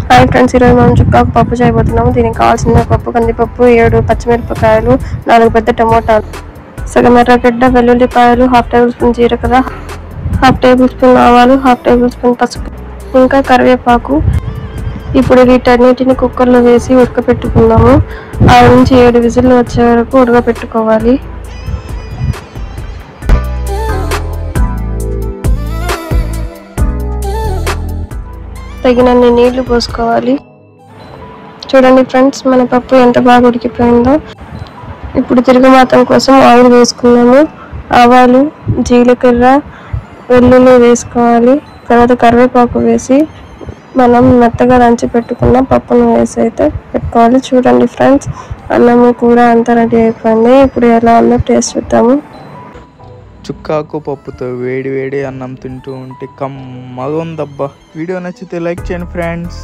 Hi friends, ఈరోజు మనం చుక్కాకు పప్పు చేయబోతున్నాము. దీనికి కావాల్సిన పప్పు, కందిపప్పు, 7 పచ్చిమిరపకాయలు, 4 పెద్ద టమోటాలు, సగం ఎర్రగడ్డ, వెల్లుల్లిపాయలు, హాఫ్ టేబుల్ స్పూన్ జీలకర్ర, హాఫ్ టేబుల్ స్పూన్ ఆవాలు, హాఫ్ టేబుల్ స్పూన్ పసుపు, ఇంకా కరివేపాకు. ఇప్పుడు వీటన్నిటిని కుక్కర్లో వేసి ఉడకపెట్టుకుందాము. 6 నుంచి 7 విజిల్లు వచ్చే వరకు ఉడకపెట్టుకోవాలి. తగినన్ని నీళ్లు పోసుకోవాలి. చూడండి ఫ్రెండ్స్, మన పప్పు ఎంత బాగా ఉడికిపోయిందో. ఇప్పుడు తిరుగుమాతం కోసం ఆయిల్ వేసుకున్నాము. ఆవాలు, జీలకర్ర, వెల్లుల్లి వేసుకోవాలి. తర్వాత కరివేపాకు వేసి మనం మెత్తగా దంచి పెట్టుకున్న పప్పును వేసి అయితే పెట్టుకోవాలి. చూడండి ఫ్రెండ్స్, అన్నము కూర అంతా రెడీ అయిపోయింది. ఇప్పుడు ఎలా ఉందో టేస్ట్ చూద్దాము. చుక్కాకు పప్పుతో వేడి వేడి అన్నం తింటూ ఉంటే కమ్మగా ఉందబ్బా. వీడియో నచ్చితే లైక్ చేయండి ఫ్రెండ్స్.